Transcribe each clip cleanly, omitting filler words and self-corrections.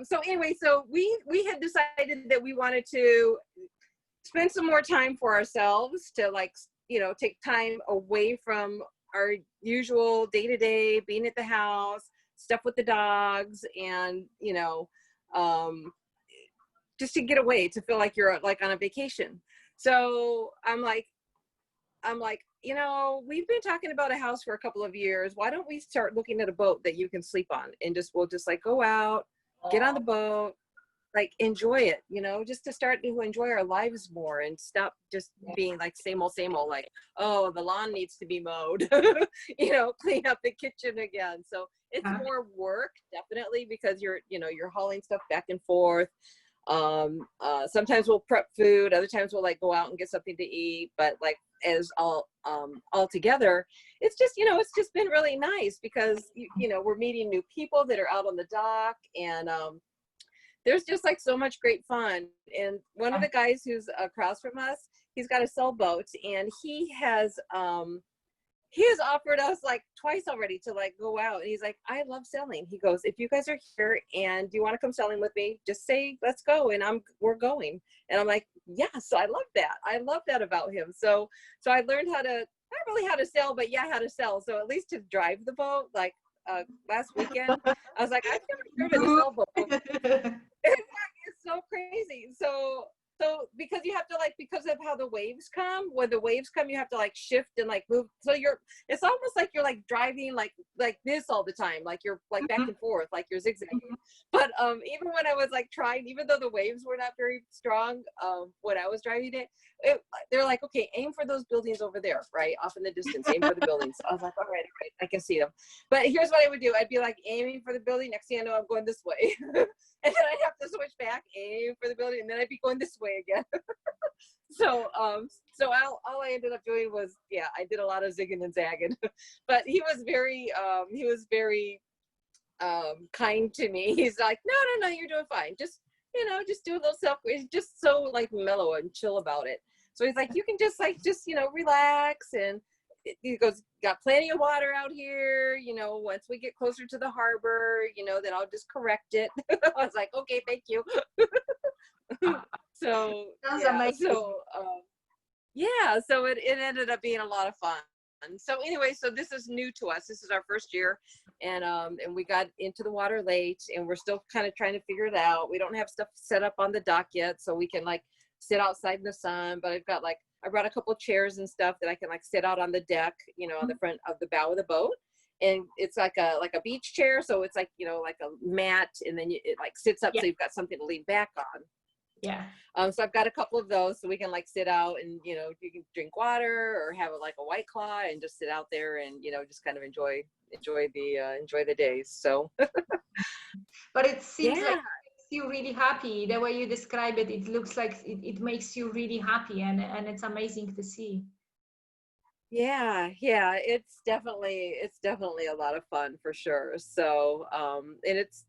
so anyway, so we had decided that we wanted to spend some more time for ourselves, to like, you know, take time away from our usual day-to-day being at the house, stuff with the dogs, and, you know, just to get away, to feel like you're like on a vacation. So I'm like, you know, we've been talking about a house for a couple of years. Why don't we start looking at a boat that you can sleep on, and we'll just like go out, get on the boat, like enjoy it, you know, just to start to enjoy our lives more and stop just being like same old, like, oh, the lawn needs to be mowed, you know, clean up the kitchen again. So it's more work, definitely, because you're hauling stuff back and forth. Sometimes we'll prep food, other times we'll like go out and get something to eat, but like as all together, it's just, you know, it's just been really nice, because you know, we're meeting new people that are out on the dock, and there's just like so much great fun. And one of the guys who's across from us, he's got a sailboat, and he has offered us like twice already to like go out. And he's like, I love sailing. He goes, if you guys are here and you want to come sailing with me, just say, let's go. And we're going. And I'm like, yes, I love that. I love that about him. So I learned how to, not really how to sail, but yeah, how to sail. So at least to drive the boat, like last weekend, I was like, I've never driven a sailboat. It's so crazy. So because you have to like, because of how the waves come, when the waves come, you have to like shift and like move. So it's almost like you're like driving like this all the time. Like you're like back and forth, like you're zigzagging. But even when I was like trying, even though the waves were not very strong, when I was driving it, they're like, okay, aim for those buildings over there, right? Off in the distance, aim for the buildings. I was like, all right, I can see them. But here's what I would do. I'd be like aiming for the building. Next thing I know, I'm going this way. And then I'd have to switch back, aim for the building, and then I'd be going this way again. So all I ended up doing was, yeah, I did a lot of zigging and zagging. But he was very kind to me. He's like, no, you're doing fine. Just, you know, just do a little he's just so like mellow and chill about it. So he's like, you can just you know, relax. And he goes, got plenty of water out here, you know, once we get closer to the harbor, you know, then I'll just correct it. I was like, okay, thank you. So so it ended up being a lot of fun. So anyway, so this is new to us. This is our first year, and we got into the water late, and we're still kind of trying to figure it out. We don't have stuff set up on the dock yet, so we can like sit outside in the sun, but I've got like, I brought a couple of chairs and stuff that I can like sit out on the deck, you know, on the front of the bow of the boat. And it's like a beach chair. So it's like, you know, like a mat, and then it like sits up. So you've got something to lean back on. Yeah. So I've got a couple of those, so we can like sit out, and, you know, you can drink water or have like a White Claw and just sit out there and, you know, just kind of enjoy the days. So. But it seems like you really happy. The way you describe it, it looks like it makes you really happy, and it's amazing to see. Yeah, it's definitely a lot of fun for sure. So and it's,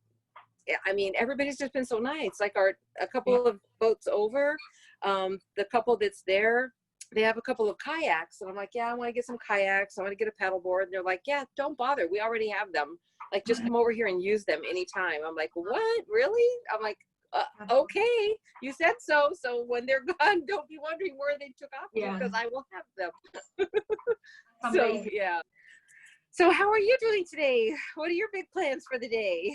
I mean, everybody's just been so nice. Like a couple of boats over, the couple that's there, they have a couple of kayaks, and I'm like, yeah, I want to get some kayaks, I want to get a paddleboard. And they're like, yeah, don't bother, we already have them, like just come over here and use them anytime. I'm like, what, really? I'm like, okay, you said so. So when they're gone, don't be wondering where they took off to, because I will have them. So yeah. So how are you doing today? What are your big plans for the day?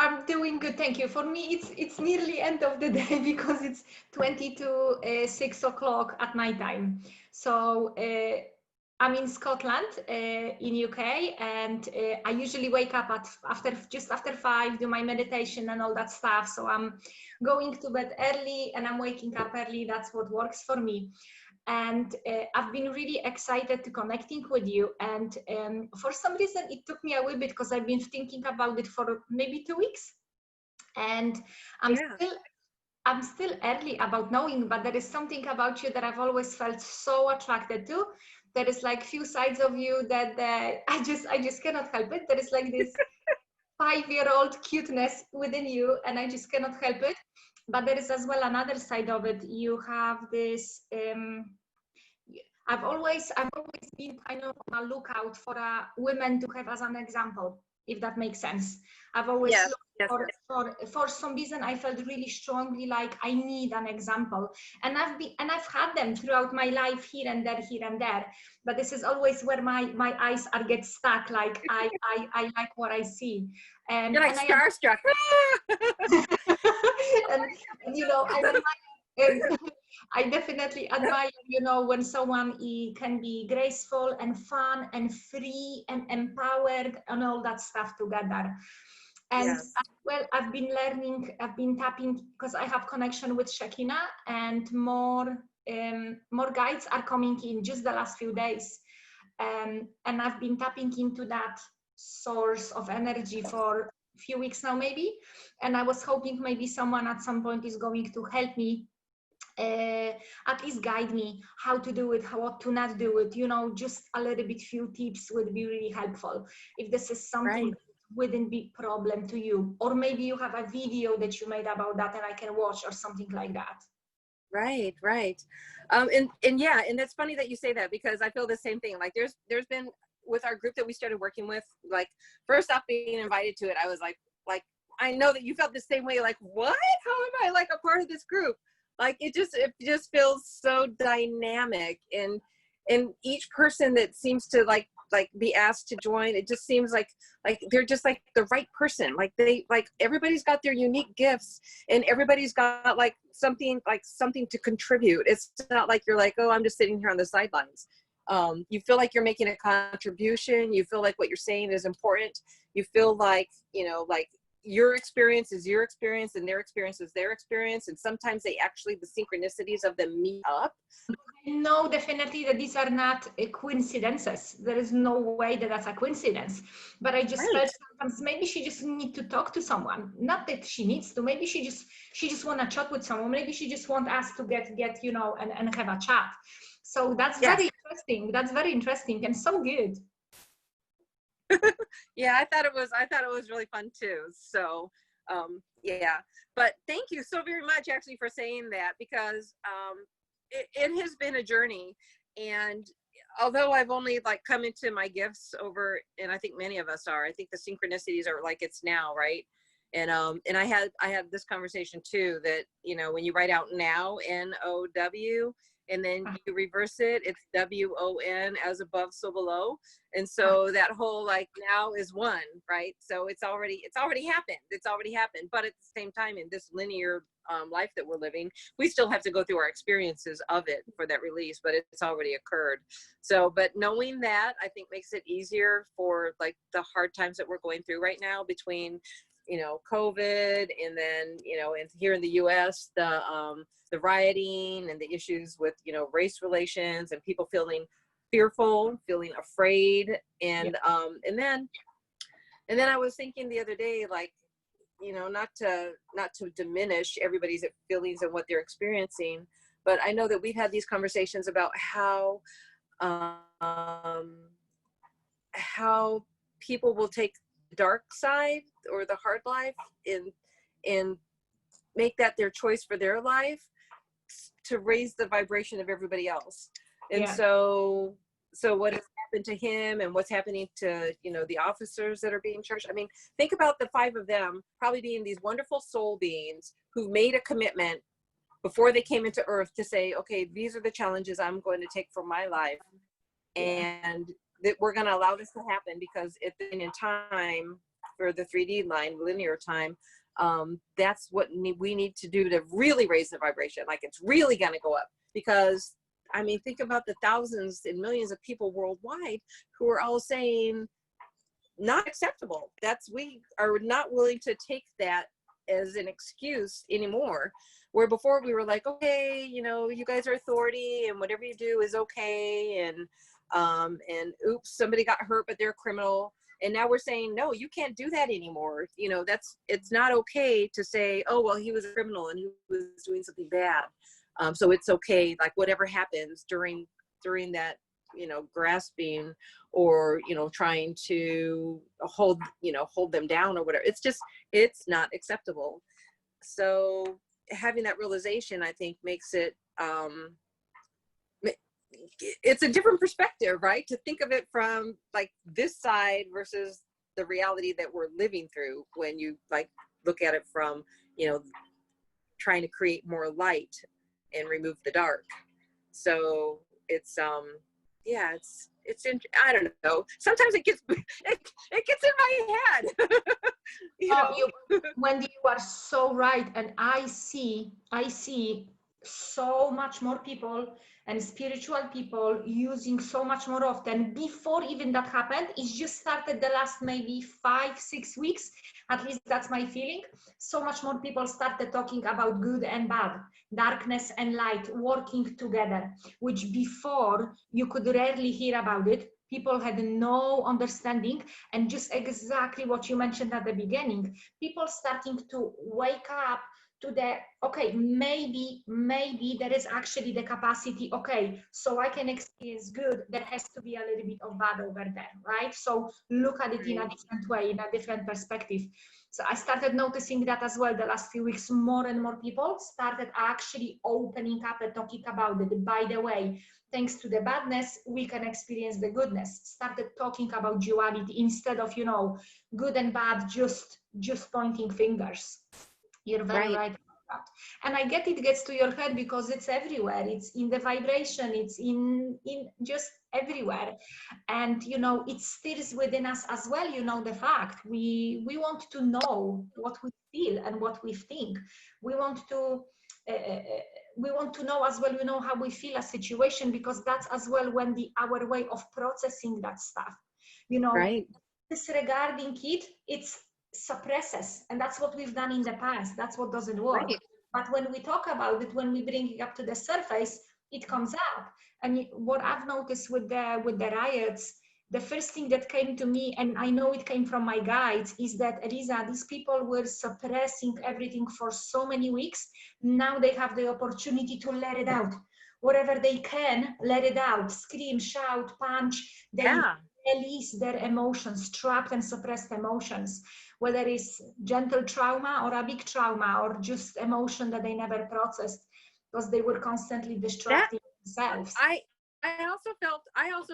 I'm doing good, thank you. For me, it's nearly end of the day, because it's 20 to 6 o'clock at night time. So I'm in Scotland, in UK, and I usually wake up just after 5, do my meditation and all that stuff. So I'm going to bed early and I'm waking up early. That's what works for me. And I've been really excited to connecting with you. And for some reason, it took me a wee bit, because I've been thinking about it for maybe 2 weeks. And I'm still early about knowing, but there is something about you that I've always felt so attracted to. There is like few sides of you that I just cannot help it. There is like this 5-year-old cuteness within you, and I just cannot help it. But there is as well another side of it. You have this. I've always been kind of on a lookout for a women to have as an example, if that makes sense. I've always looked Yes. For some reason I felt really strongly like I need an example, and I've had them throughout my life here and there, but this is always where my eyes are get stuck, like I like what I see. You're like And starstruck. and you know, I definitely admire, you know, when someone can be graceful and fun and free and empowered and all that stuff together. And Yes. well, I've been learning, I've been tapping, because I have connection with Shekinah, and more guides are coming in just the last few days. And I've been tapping into that source of energy for a few weeks now, maybe. And I was hoping maybe someone at some point is going to help me, at least guide me how to do it, how to not do it, you know, just a little bit few tips would be really helpful if this is something Right. that wouldn't be problem to you, or maybe you have a video that you made about that and I can watch or something like that. Right, right. And yeah, and that's funny that you say that, because I feel the same thing. Like there's been, with our group that we started working with, like first off being invited to it, I was like I know that you felt the same way, like what? How am I like a part of this group? Like it just feels so dynamic, and each person that seems to like be asked to join, it just seems like they're just like the right person. Like they, like everybody's got their unique gifts, and everybody's got like something to contribute. It's not like you're like, oh, I'm just sitting here on the sidelines. You feel like you're making a contribution. You feel like what you're saying is important. You feel like, you know, like your experience is your experience and their experience is their experience. And sometimes they actually, the synchronicities of them meet up. No, definitely that these are not coincidences. There is no way that that's a coincidence. But I just felt sometimes maybe she just need to talk to someone. Not that she needs to. Maybe she just want to chat with someone. Maybe she just want us to get you know, and have a chat. So that's very interesting. That's very interesting and so good. Yeah, I thought it was really fun too. So yeah, but thank you so very much actually for saying that, because it has been a journey. And although I've only like come into my gifts over, and I think many of us are, I think the synchronicities are like, it's now, right? And I had this conversation too, that, you know, when you write out now, N-O-W, and then you reverse it, it's W-O-N, as above, so below. And so that whole like now is one, right? So it's already happened. It's already happened. But at the same time, in this linear life that we're living, we still have to go through our experiences of it for that release, but it's already occurred. So, but knowing that, I think makes it easier for like the hard times that we're going through right now, between, you know, COVID, and then, you know, and here in the US, the rioting and the issues with, you know, race relations, and people feeling fearful, feeling afraid. And and then I was thinking the other day, like, you know, not to diminish everybody's feelings and what they're experiencing, but I know that we've had these conversations about how people will take the dark side or the hard life and make that their choice for their life, to raise the vibration of everybody else. And so what has happened to him, and what's happening to, you know, the officers that are being charged. I mean, think about the 5 of them probably being these wonderful soul beings who made a commitment before they came into Earth to say, okay, these are the challenges I'm going to take for my life. And that we're going to allow this to happen, because at the in time for the 3D line, linear time, that's what we need to do to really raise the vibration. Like it's really going to go up, because I mean, think about the thousands and millions of people worldwide who are all saying not acceptable. We are not willing to take that as an excuse anymore. Where before we were like, okay, you know, you guys are authority and whatever you do is okay. And oops, somebody got hurt, but they're a criminal. And now we're saying, no, you can't do that anymore. You know, it's not okay to say, oh, well, he was a criminal and he was doing something bad. So it's okay, like whatever happens during that, you know, grasping or, you know, trying to hold them down or whatever. It's not acceptable. So having that realization, I think, makes it, it's a different perspective, right? To think of it from like this side versus the reality that we're living through when you like look at it from, you know, trying to create more light and remove the dark. So it's yeah, I don't know. Sometimes it gets in my head. You know? Wendy, you are so right. And I see so much more people and spiritual people using so much more often. Before even that happened, it's just started the last maybe 5-6 weeks. At least that's my feeling. So much more people started talking about good and bad, darkness and light working together, which before you could rarely hear about it. People had no understanding, and just exactly what you mentioned at the beginning, people starting to wake up to the, okay, maybe there is actually the capacity, okay, so I can experience good, there has to be a little bit of bad over there, right? So look at it in a different way, in a different perspective. So I started noticing that as well the last few weeks. More and more people started actually opening up and talking about it. By the way, thanks to the badness, we can experience the goodness. Started talking about duality instead of, you know, good and bad, just pointing fingers. You're very right about that. And I get it gets to your head because it's everywhere. It's in the vibration. It's in just everywhere. And, you know, it stirs within us as well. You know, the fact we want to know what we feel and what we think. We want to know as well, you know, how we feel a situation, because that's as well when our way of processing that stuff, you know, disregarding it's suppresses, and that's what we've done in the past. That's what doesn't work. But when we talk about it, when we bring it up to the surface, it comes up. And what I've noticed with the riots, the first thing that came to me, and I know it came from my guides, is that, Eliza, these people were suppressing everything for so many weeks. Now they have the opportunity to let it out. Whatever they can, let it out. Scream, shout, punch. They release their emotions, trapped and suppressed emotions, whether it's gentle trauma or a big trauma or just emotion that they never processed because they were constantly distracting themselves. I also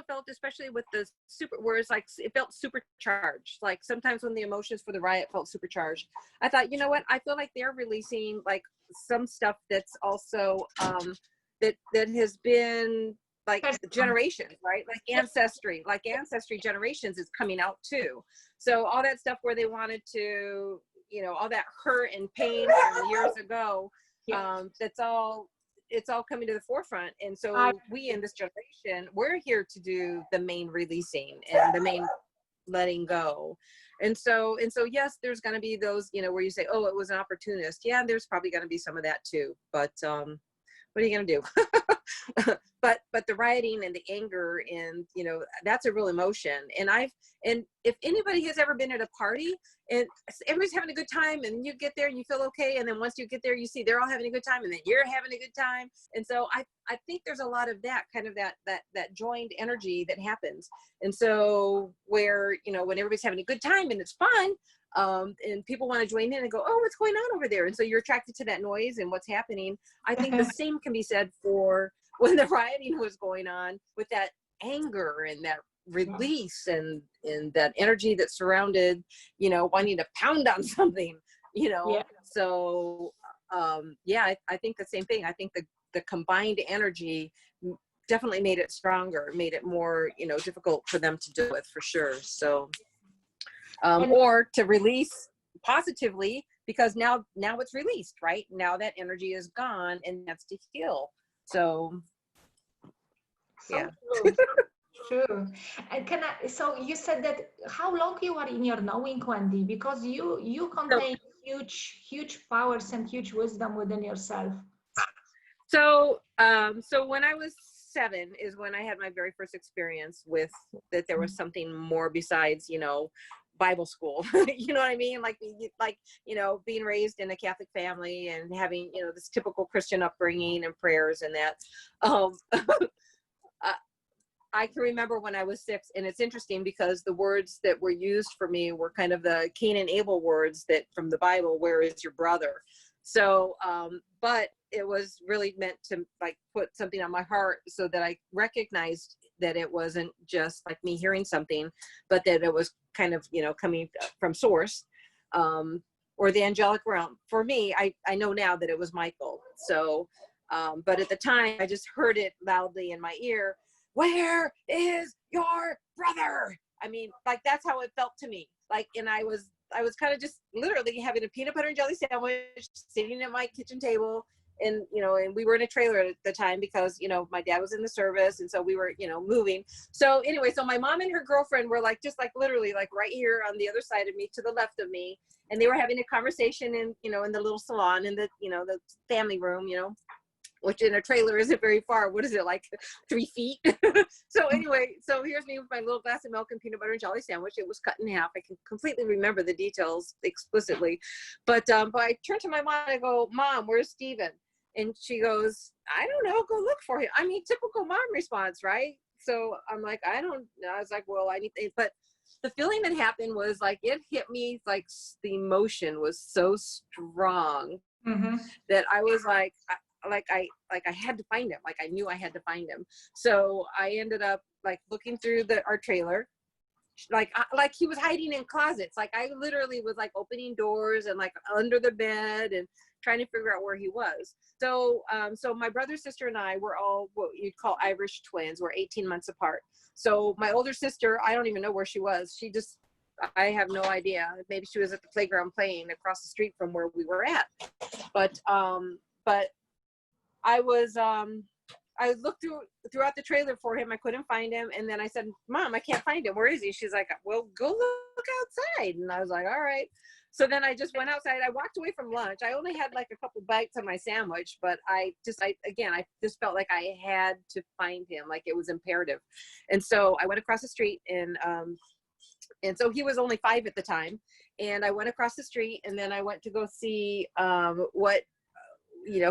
felt, especially with the where it's like, it felt supercharged. Like sometimes when the emotions for the riot felt supercharged, I thought, you know what? I feel like they're releasing like some stuff that's also, that has been like generations, right? Like ancestry generations is coming out too. So all that stuff where they wanted to, you know, all that hurt and pain from years ago, it's all coming to the forefront. And so we in this generation, we're here to do the main releasing and the main letting go. And so yes, there's going to be those, you know, where you say, oh, it was an opportunist. Yeah, there's probably going to be some of that too. But what are you going to do? but the rioting and the anger, and, you know, that's a real emotion. And if anybody has ever been at a party and everybody's having a good time, and you get there and you feel okay, and then once you get there, you see they're all having a good time, and then you're having a good time. And so I think there's a lot of that kind of that joined energy that happens. And so where, you know, when everybody's having a good time and it's fun, and people want to join in and go, oh, what's going on over there? And so you're attracted to that noise and what's happening. I think the same can be said for when the rioting was going on, with that anger and that release and that energy that surrounded, you know, wanting to pound on something, you know. So I think the same thing. I think the combined energy definitely made it stronger, made it more, you know, difficult for them to deal with, for sure. So or to release positively, because now it's released, right? Now that energy is gone, and that's to heal. So yeah. True. And so you said that, how long you are in your knowing, Wendy? Because you contain huge powers and huge wisdom within yourself. So when I was 7 is when I had my very first experience with that there was something more besides, you know, Bible school. You know what I mean? Like, you know, being raised in a Catholic family and having, you know, this typical Christian upbringing and prayers and that. I can remember when I was 6, and it's interesting because the words that were used for me were kind of the Cain and Abel words that from the Bible, where is your brother? So, but it was really meant to like put something on my heart so that I recognized that it wasn't just like me hearing something, but that it was kind of, you know, coming from source. or the angelic realm. For me, I know now that it was Michael. So, but at the time I just heard it loudly in my ear. Where is your brother? I mean, like, that's how it felt to me. Like, and I was kind of just literally having a peanut butter and jelly sandwich, sitting at my kitchen table. And, you know, and we were in a trailer at the time because, you know, my dad was in the service. And so we were, you know, moving. So anyway, so my mom and her girlfriend were like, just like literally like right here on the other side of me, to the left of me. And they were having a conversation in, you know, in the little salon, in the, you know, the family room, you know, which in a trailer isn't very far. What is it, like 3 feet? So anyway, so here's me with my little glass of milk and peanut butter and jelly sandwich. It was cut in half. I can completely remember the details explicitly. But I turned to my mom and I go, Mom, where's Steven? And she goes, I don't know, go look for him. I mean, typical mom response, right? So I'm like, I don't know. I was like, well, I need to, but the feeling that happened was like, it hit me like the emotion was so strong that I was like I had to find him. Like, I knew I had to find him. So I ended up like looking through our trailer, like he was hiding in closets. Like, I literally was like opening doors and like under the bed and trying to figure out where he was. So so my brother, sister, and I were all what you'd call Irish twins. We're 18 months apart. So my older sister, I don't even know where she was. I have no idea. Maybe she was at the playground playing across the street from where we were at. But I was I looked throughout the trailer for him. I couldn't find him. And then I said, Mom, I can't find him. Where is he? She's like, well, go look outside. And I was like, all right. So then I just went outside. I walked away from lunch. I only had like a couple bites of my sandwich, but I just felt like I had to find him. Like, it was imperative. And so I went across the street, and so he was only 5 at the time. And I went across the street, and then I went to go see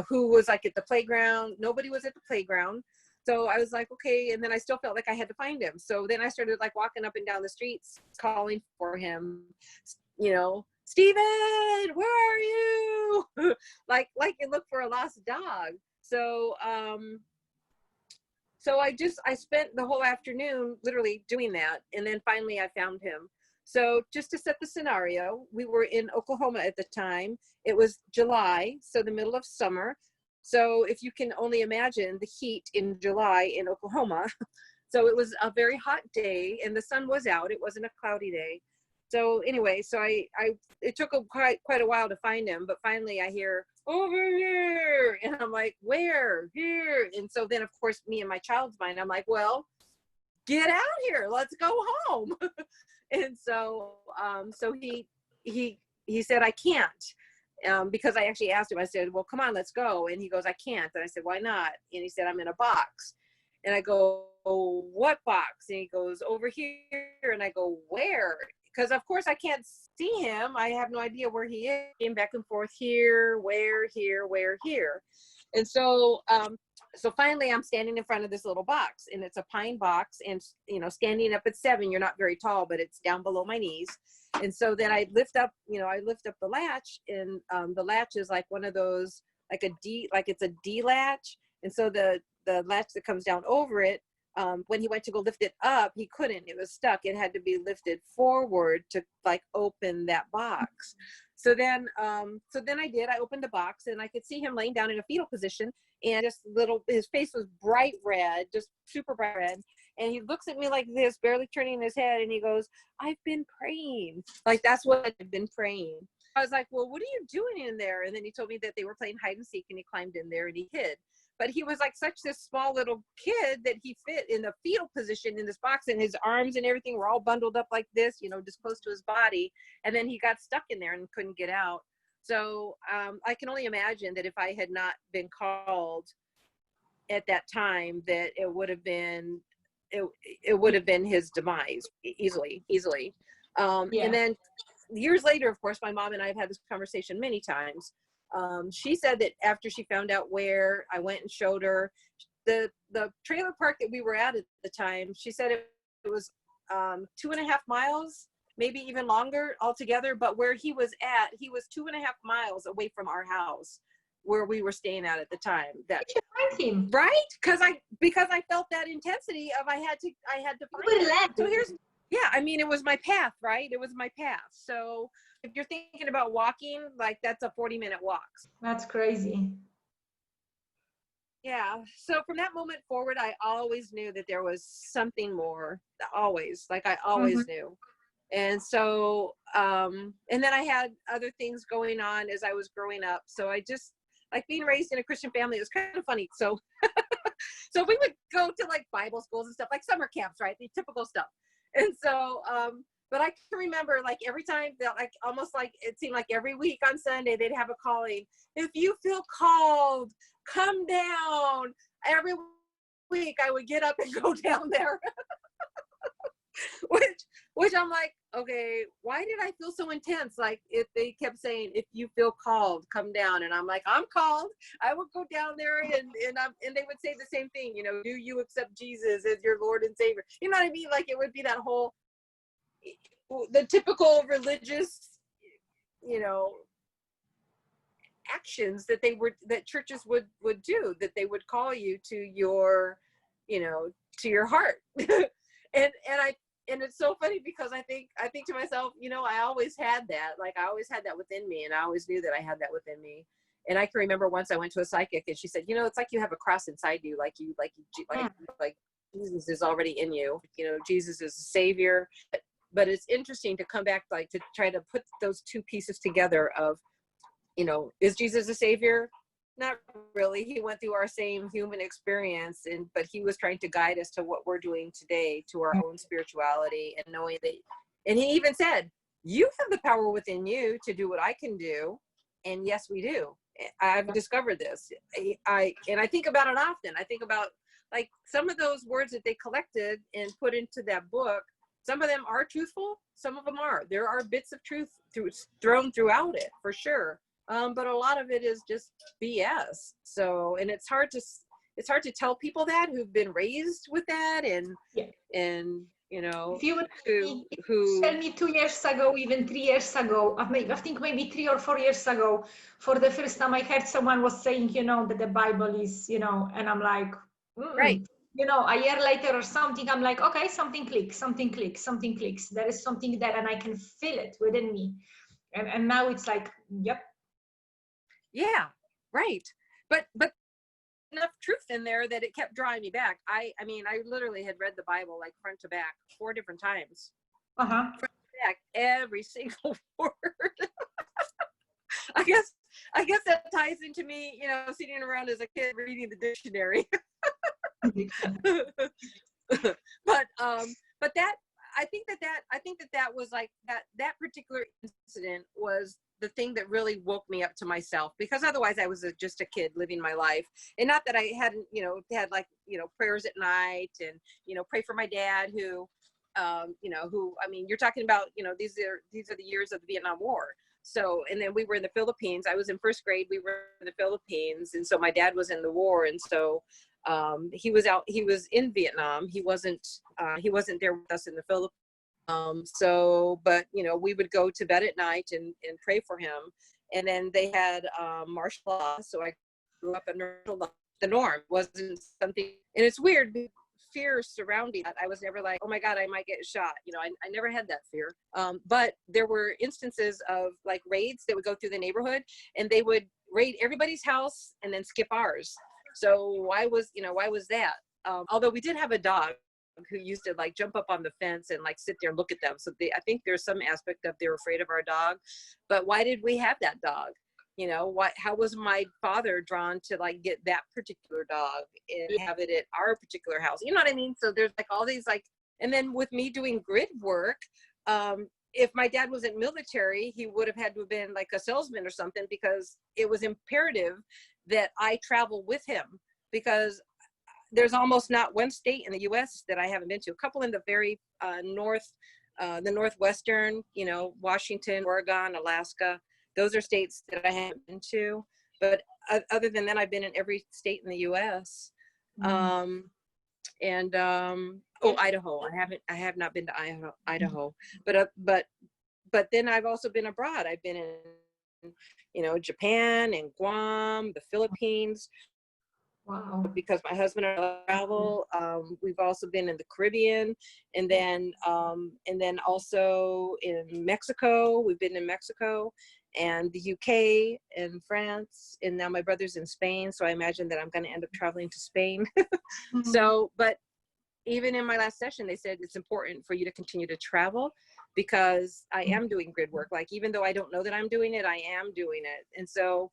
who was like at the playground. Nobody was at the playground. So I was like, okay. And then I still felt like I had to find him. So then I started like walking up and down the streets, calling for him, you know, Steven, where are you? like you look for a lost dog. So, so I spent the whole afternoon literally doing that. And then finally I found him. So just to set the scenario, we were in Oklahoma at the time. It was July, so the middle of summer. So if you can only imagine the heat in July in Oklahoma. So it was a very hot day and the sun was out. It wasn't a cloudy day. So anyway, so it took quite a while to find him, but finally I hear, over here. And I'm like, where? Here. And so then of course, me and my child's mind, I'm like, well, get out here. Let's go home. And so, so he said, I can't, because I actually asked him, I said, well, come on, let's go. And he goes, I can't. And I said, why not? And he said, I'm in a box. And I go, oh, what box? And he goes, over here. And I go, where? Because of course I can't see him. I have no idea where he is. Came back and forth, here, where, here. And so, so finally I'm standing in front of this little box, and it's a pine box, and, you know, standing up at 7, you're not very tall, but it's down below my knees. And so then I lift up the latch, and the latch is like one of those, like it's a D latch. And so the latch that comes down over it, when he went to go lift it up, he couldn't, it was stuck. It had to be lifted forward to like open that box. So then I opened the box, and I could see him laying down in a fetal position, and his face was bright red, just super bright red. And he looks at me like this, barely turning his head, and he goes, I've been praying. Like, that's what I've been praying. I was like, well, what are you doing in there? And then he told me that they were playing hide and seek, and he climbed in there and he hid. But he was like such this small little kid that he fit in the fetal position in this box, and his arms and everything were all bundled up like this, you know, just close to his body. And then he got stuck in there and couldn't get out. So I can only imagine that if I had not been called at that time, that it would have been his demise easily. Yeah. And then years later, of course, my mom and I have had this conversation many times. She said that after she found out where, I went and showed her the trailer park that we were at the time. She said it was 2.5 miles, maybe even longer altogether. But where he was at, he was 2.5 miles away from our house where we were staying at the time. That him. Right? Because I felt that intensity of I had to find him. So I mean, it was my path, right? It was my path. So if you're thinking about walking, like that's a 40-minute walk. That's crazy. Yeah. So from that moment forward, I always knew that there was something more. Always, like I always knew. And so, and then I had other things going on as I was growing up. So I just, like being raised in a Christian family, it was kind of funny. So, so we would go to like Bible schools and stuff, like summer camps, right? The typical stuff. And so, but I can remember like every time that, like almost like it seemed like every week on Sunday, they'd have a calling. If you feel called, come down. Every week I would get up and go down there. which I'm like, okay, why did I feel so intense? Like if they kept saying, if you feel called, come down. And I'm like, I'm called. I will go down there and they would say the same thing, you know, do you accept Jesus as your Lord and Savior? You know what I mean? Like it would be that whole, the typical religious, you know, actions that that churches would do, that they would call you to your, you know, to your heart. And it's so funny because I think to myself, you know, I always had that, like I always had that within me, and I always knew that I had that within me. And I can remember once I went to a psychic and she said, you know, it's like you have a cross inside you, like Jesus is already in you, you know, Jesus is the Savior. But it's interesting to come back, like to try to put those two pieces together of, you know, is Jesus a Savior? Not really. He went through our same human experience, but he was trying to guide us to what we're doing today, to our own spirituality, and knowing that. And he even said, you have the power within you to do what I can do. And yes, we do. I've discovered this. I think about it often. I think about like some of those words that they collected and put into that book. Some of them are truthful. Some of them are. There are bits of truth thrown throughout it, for sure. But a lot of it is just BS. So, and it's hard to tell people that who've been raised with that, and you know, if you would who tell me 2 years ago, even 3 years ago, I think maybe 3 or 4 years ago, for the first time I heard someone was saying, you know, that the Bible is, you know, and I'm like, right. You know, a year later or something, I'm like, okay, something clicks. There is something there, and I can feel it within me. And now it's like, yep. Yeah, right. But enough truth in there that it kept drawing me back. I mean, I literally had read the Bible like front to back 4 different times. Front to back, every single word. I guess that ties into me, you know, sitting around as a kid reading the dictionary. But that, I think that was like that particular incident was the thing that really woke me up to myself, because otherwise I was just a kid living my life. And not that I hadn't, you know, had like, you know, prayers at night and, you know, pray for my dad who, you know, who, I mean, you're talking about, you know, these are the years of the Vietnam War. So, and then we were in the Philippines. I was in first grade. We were in the Philippines. And so my dad was in the war. And so he was in Vietnam. He wasn't there with us in the Philippines. So, but, you know, we would go to bed at night and pray for him. And then they had martial law. So I grew up under the norm. Wasn't something, and it's weird, fear surrounding that. I was never like, oh my God, I might get shot. You know, I never had that fear. But there were instances of like raids that would go through the neighborhood, and they would raid everybody's house and then skip ours. So why was that? Although we did have a dog who used to like jump up on the fence and like sit there and look at them. So I think there's some aspect of they're afraid of our dog. But why did we have that dog? You know, how was my father drawn to like get that particular dog and have it at our particular house? You know what I mean? So there's like all these like, and then with me doing grid work, if my dad wasn't military, he would have had to have been like a salesman or something, because it was imperative that I travel with him, because there's almost not one state in the U.S. that I haven't been to. A couple in the very the northwestern, you know, Washington, Oregon, Alaska. Those are states that I haven't been to. But other than that, I've been in every state in the U.S. Idaho. I have not been to Idaho. But then I've also been abroad. I've been in, you know, Japan and Guam, the Philippines. Wow. because my husband and I travel. We've also been in the Caribbean, and then also in Mexico. We've been in Mexico and the UK and France, and now my brother's in Spain. So I imagine that I'm going to end up traveling to Spain. So, but even in my last session, they said it's important for you to continue to travel, because I am doing grid work. Like, even though I don't know that I'm doing it, I am doing it. And so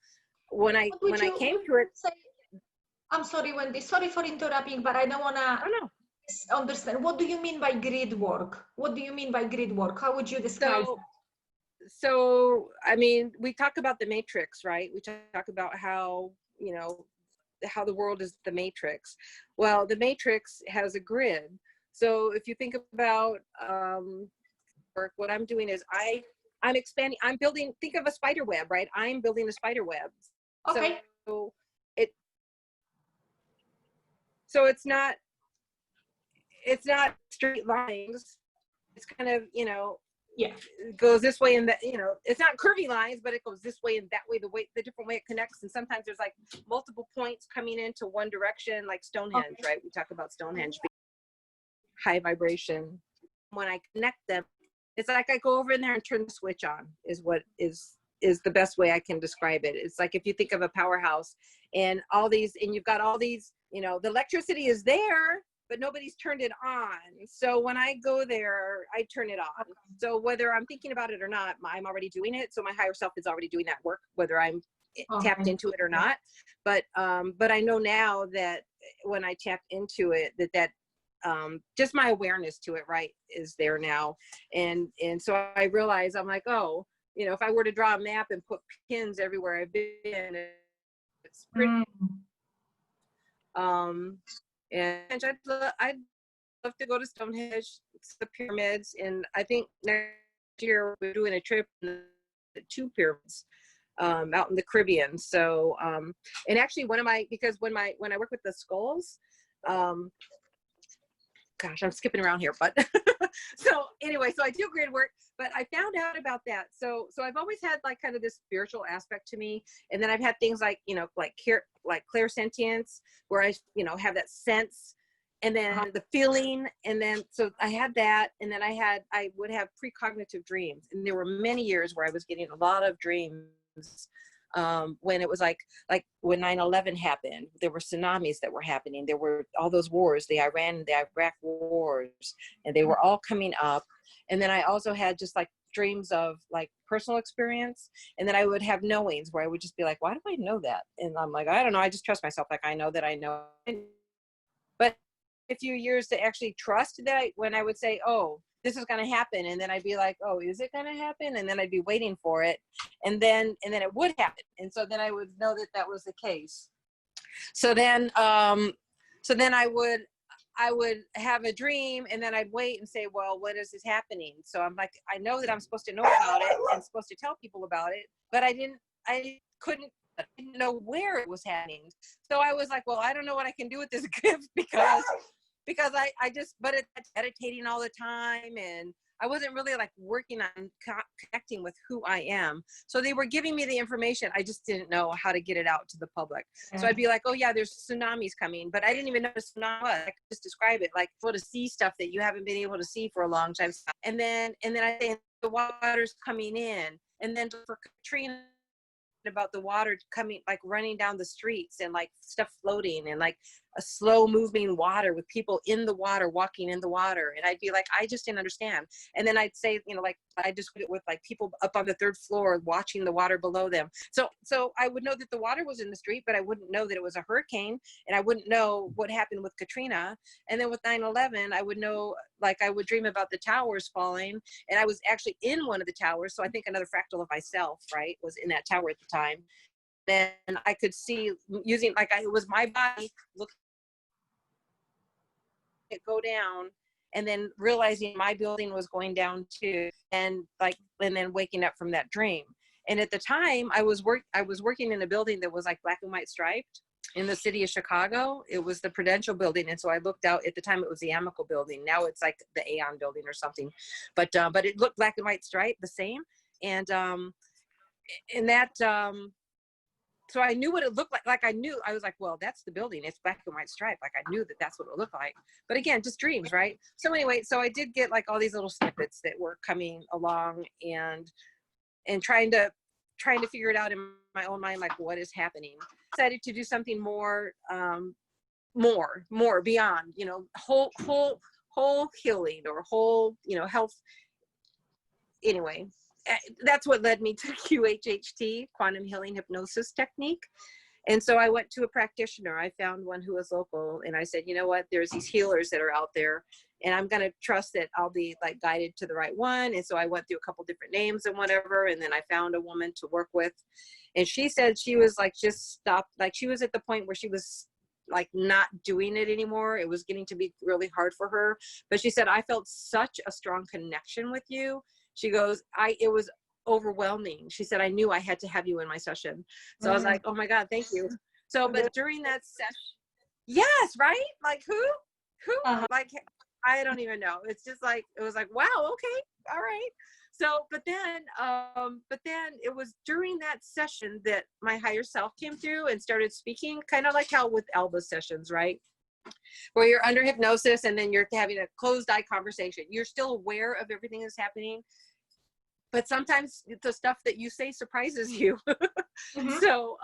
when I came to it, I'm sorry, Wendy, sorry for interrupting, but I don't want to understand. What do you mean by grid work? What do you mean by grid work? How would you describe it? So, I mean, we talk about the matrix, right? We talk about how, you know, how the world is the matrix. Well, the matrix has a grid. So if you think about work, what I'm doing is I'm expanding, I'm building, think of a spider web, right? I'm building a spider web. Okay. So it's not straight lines. It's kind of, you know, yeah, it goes this way and that, you know, it's not curvy lines, but it goes this way and that way, the different way it connects. And sometimes there's like multiple points coming into one direction, like Stonehenge, right? We talk about Stonehenge being high vibration. When I connect them, it's like I go over in there and turn the switch on, is what is the best way I can describe it. It's like if you think of a powerhouse and all these, and you've got all these, you know, the electricity is there, but nobody's turned it on. So when I go there, I turn it on. So whether I'm thinking about it or not, I'm already doing it. So my higher self is already doing that work, whether I'm tapped into it or not. But I know now that when I tap into it, that just my awareness to it, right, is there now. And so I realize, I'm like, oh, you know, if I were to draw a map and put pins everywhere I've been, it's pretty, and I'd love to go to Stonehenge, the pyramids, and I think next year we're doing a trip to the 2 pyramids out in the Caribbean. So, and actually because when I work with the skulls, gosh, I'm skipping around here, but so anyway, so I do grid work, but I found out about that. So I've always had like kind of this spiritual aspect to me. And then I've had things like, you know, like clairsentience, where I, you know, have that sense, and then the feeling. And then, so I had that. And then I would have precognitive dreams. And there were many years where I was getting a lot of dreams when it was like when 9/11 happened, there were tsunamis that were happening. There were all those wars, the Iran and the Iraq wars, and they were all coming up. And then I also had just like dreams of like personal experience. And then I would have knowings where I would just be like, why do I know that? And I'm like, I don't know. I just trust myself. Like, I know that I know. But a few years to actually trust that, when I would say, oh, this is going to happen. And then I'd be like, oh, is it going to happen? And then I'd be waiting for it. And then it would happen. And so then I would know that that was the case. So then I would have a dream, and then I'd wait and say, well, when is this happening? So I'm like, I know that I'm supposed to know about it and supposed to tell people about it, but I didn't know where it was happening. So I was like, well, I don't know what I can do with this gift, because I just, but it's meditating all the time, and I wasn't really like working on connecting with who I am. So they were giving me the information. I just didn't know how to get it out to the public. So I'd be like, oh yeah, there's tsunamis coming, but I didn't even know what a tsunami was. I could just describe it, like able to see stuff that you haven't been able to see for a long time. And then I think the water's coming in, and then for Katrina, about the water coming, like running down the streets, and like stuff floating, and like a slow moving water with people in the water, walking in the water. And I'd be like, I just didn't understand. And then I'd say, you know, like I just put it with like people up on the 3rd floor watching the water below them. So I would know that the water was in the street, but I wouldn't know that it was a hurricane, and I wouldn't know what happened with Katrina. And then with 9/11, I would know, like I would dream about the towers falling, and I was actually in one of the towers. So I think another fractal of myself, right, was in that tower at the time. Then I could see using, like, it was my body looking it go down, and then realizing my building was going down too, and then waking up from that dream. And at the time I was working in a building that was like black and white striped in the city of Chicago. It was the Prudential building. And so I looked out, at the time it was the Amical building. Now it's like the Aeon building or something, but it looked black and white striped, the same. And that so I knew what it looked like. Like I knew, I was like, well, that's the building. It's black and white stripe. Like I knew that that's what it looked like. But again, just dreams, right? So anyway, so I did get like all these little snippets that were coming along, and trying to figure it out in my own mind, like what is happening. Decided to do something more, more beyond, you know, whole healing, or whole, you know, health. Anyway, that's what led me to QHHT, quantum healing hypnosis technique. And so I went to a practitioner. I found one who was local, and I said, you know what, there's these healers that are out there, and I'm going to trust that I'll be like guided to the right one. And so I went through a couple different names and whatever. And then I found a woman to work with, and she said she was like, just stopped. Like she was at the point where she was like not doing it anymore. It was getting to be really hard for her. But she said, I felt such a strong connection with you. She goes, it was overwhelming. She said, I knew I had to have you in my session. So I was like, oh my God, thank you. So, but during that session, yes, right? Like who, like, I don't even know. It's just like, it was like, wow, okay, all right. So, but then it was during that session that my higher self came through and started speaking, kind of like how with Alba sessions, right? Where you're under hypnosis and then you're having a closed eye conversation. You're still aware of everything that's happening, but sometimes the stuff that you say surprises you. So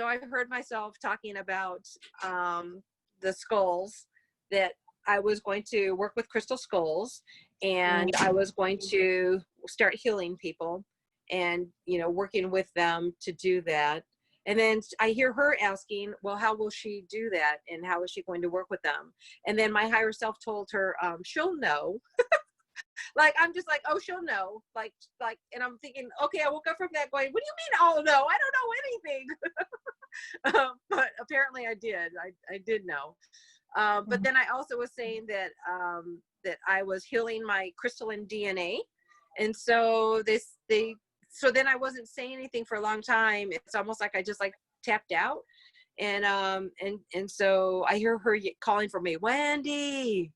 I heard myself talking about the skulls, that I was going to work with crystal skulls, and I was going to start healing people, and, you know, working with them to do that. And then I hear her asking, well, how will she do that? And how is she going to work with them? And then my higher self told her, she'll know. Like, I'm just like, oh, she'll know. Like, and I'm thinking, okay, I woke up from that going, what do you mean, oh, no, I don't know anything. But apparently I did. I did know. But then I also was saying that, that I was healing my crystalline DNA. And so so then I wasn't saying anything for a long time. It's almost like I just like tapped out. And so I hear her calling for me, Wendy,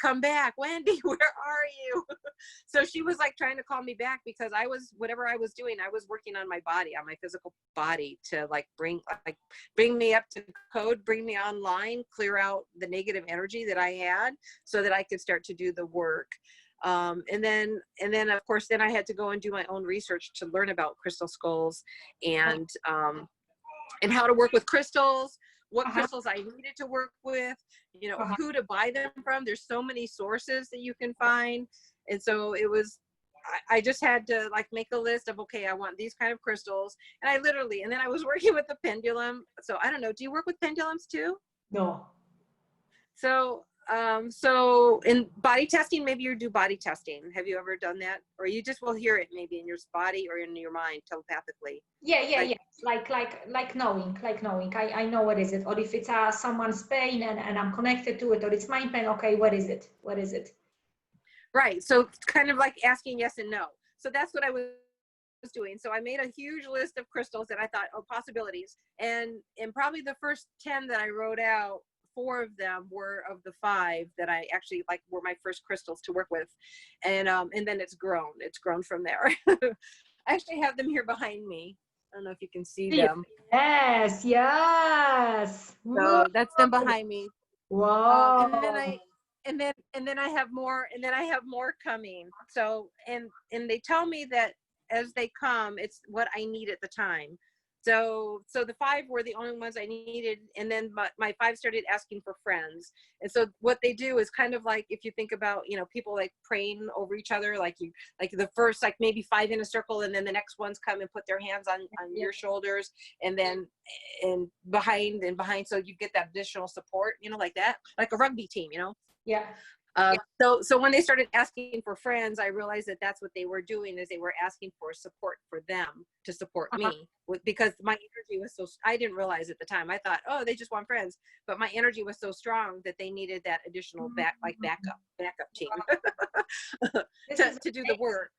come back. Wendy, where are you? So she was like trying to call me back, because whatever I was doing, I was working on my body, on my physical body, to like bring me up to code, bring me online, clear out the negative energy that I had, so that I could start to do the work. And then of course, then I had to go and do my own research to learn about crystal skulls, and how to work with crystals, what crystals I needed to work with, you know, who to buy them from. There's so many sources that you can find. And so it was, I just had to like make a list of, okay, I want these kind of crystals. And and then I was working with the pendulum. So I don't know, do you work with pendulums too? No. So in body testing, maybe you do body testing. Have you ever done that? Or you just will hear it maybe in your body or in your mind telepathically? Yeah. Like knowing. I know what is it. Or if it's someone's pain and I'm connected to it, or it's my pain, okay, what is it? Right. So it's kind of like asking yes and no. So that's what I was doing. So I made a huge list of crystals that I thought, oh, possibilities. And probably the first 10 that I wrote out, 4 of them were of the 5 that I actually like were my first crystals to work with. And then it's grown from there. I actually have them here behind me. I don't know if you can see them. Yes. So that's them behind me. Wow. And then I have more, coming. So, and they tell me that as they come, it's what I need at the time. So the 5 were the only ones I needed. And then my 5 started asking for friends. And so what they do is kind of like, if you think about, you know, people like praying over each other, like the first, like maybe 5 in a circle, and then the next ones come and put their hands on your shoulders, and then, and behind. So you get that additional support, you know, like that, like a rugby team, you know? Yeah. So when they started asking for friends, I realized that that's what they were doing, is they were asking for support for them to support me, because my energy was so, I didn't realize at the time. I thought, oh, they just want friends, but my energy was so strong that they needed that additional backup team to do the work.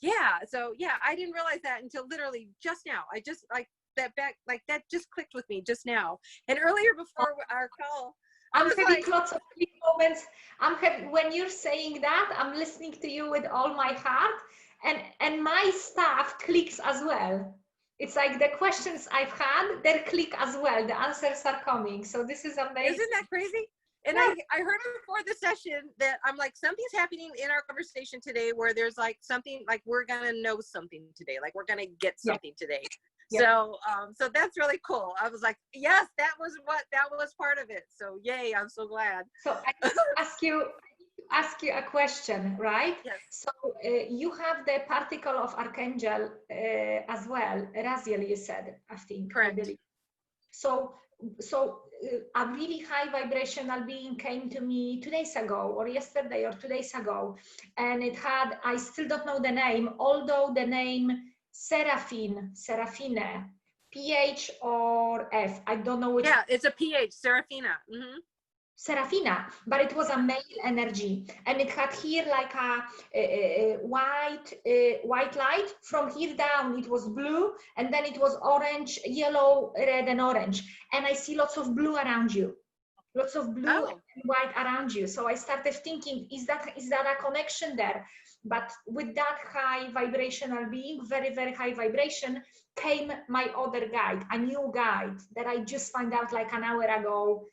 Yeah. So yeah, I didn't realize that until literally just now. I just like that just clicked with me just now. And earlier before our call, I'm having lots of moments. When you're saying that, I'm listening to you with all my heart, and my stuff clicks as well. It's like the questions I've had, they click as well. The answers are coming. So this is amazing. Isn't that crazy? And Yeah. I heard before the session that I'm like, something's happening in our conversation today where there's like something like we're gonna know something today, like we're gonna get something today. Yeah. So that's really cool. I was like, yes, that was part of it. So yay, I'm so glad. So I need to ask you a question, right? Yes. So you have the particle of Archangel as well, Raziel, you said, I think. Correct. So a really high vibrational being came to me 2 days ago, or yesterday, or 2 days ago, and it had, I still don't know the name, although the name Seraphine, PH or F, I don't know which. Yeah, it's a PH, Serafina. Serafina, but it was a male energy, and it had here like a white light. From here down it was blue, and then it was orange, yellow, red, and orange. And I see lots of blue around you, lots of blue and white around you. So I started thinking, is that a connection there? But with that high vibrational being, very, very high vibration, came my other guide, a new guide that I just found out like an hour ago.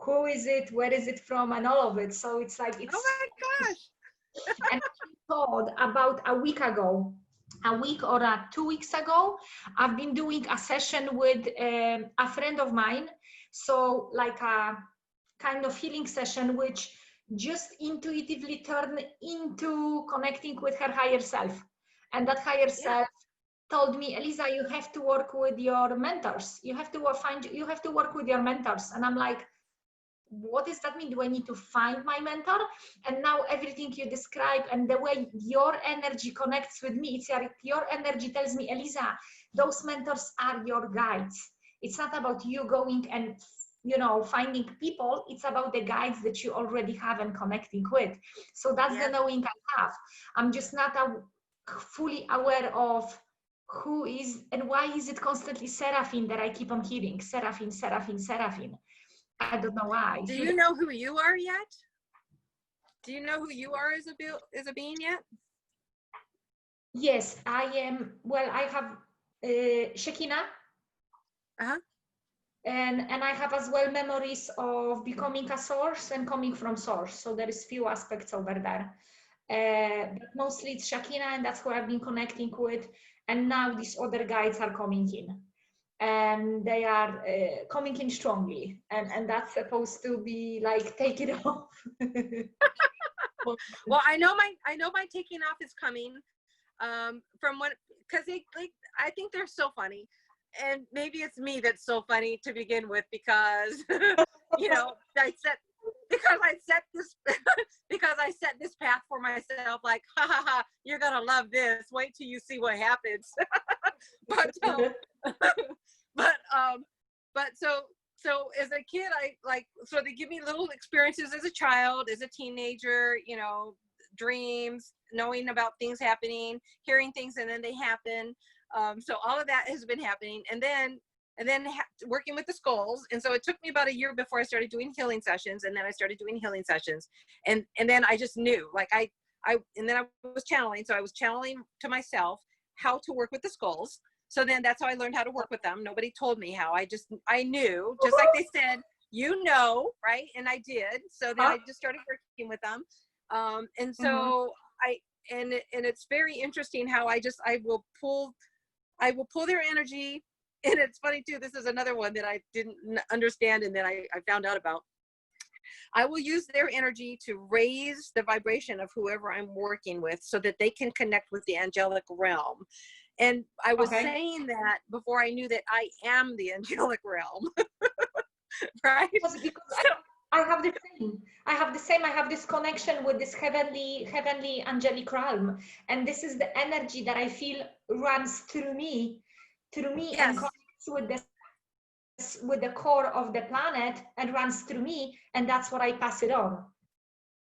Who is it? Where is it from? And all of it. So it's like, it's, oh my gosh. And I thought about a week or 2 weeks ago, I've been doing a session with a friend of mine. So like a kind of healing session, which just intuitively turned into connecting with her higher self. And that higher self told me, Eliza, you have to work with your mentors. You have to work with your mentors. And I'm like, what does that mean? Do I need to find my mentor? And now everything you describe and the way your energy connects with me, it's like your energy tells me, Eliza, those mentors are your guides. It's not about you going and, you know, finding people. It's about the guides that you already have and connecting with. So that's the knowing I have. I'm just not fully aware of who is and why is it constantly Seraphine that I keep on hearing. Seraphine, Seraphine, Seraphine. I don't know why. Do you know who you are yet? Do you know who you are as a being yet? Yes, I am. Well, I have Shekinah. And I have as well memories of becoming a source and coming from source. So there is few aspects over there. But mostly it's Shekinah, and that's who I've been connecting with. And now these other guides are coming in. And they are coming in strongly, and that's supposed to be like, take it off. Well, I know my taking off is coming from what, because they like, I think they're so funny, and maybe it's me that's so funny to begin with, because you know, I set this path for myself, like, ha ha ha, you're gonna love this, wait till you see what happens. But so as a kid, I like, so they give me little experiences as a child, as a teenager, you know, dreams, knowing about things happening, hearing things, and then they happen. So all of that has been happening, and then working with the skulls. And so it took me about a year before I started doing healing sessions, and then I started doing healing sessions, and then I just knew, like, and then I was channeling, so I was channeling to myself how to work with the skulls. So then that's how I learned how to work with them. Nobody told me how. I knew, just like they said, you know, right? And I did. So then I just started working with them. And so and it's very interesting how I will pull their energy. And it's funny too, this is another one that I didn't understand, and then I found out about. I will use their energy to raise the vibration of whoever I'm working with so that they can connect with the angelic realm. And I was saying that before I knew that I am the angelic realm. Right? Because I have the same. I have this connection with this heavenly angelic realm. And this is the energy that I feel runs through me and connects with the core of the planet and runs through me. And that's what I pass it on.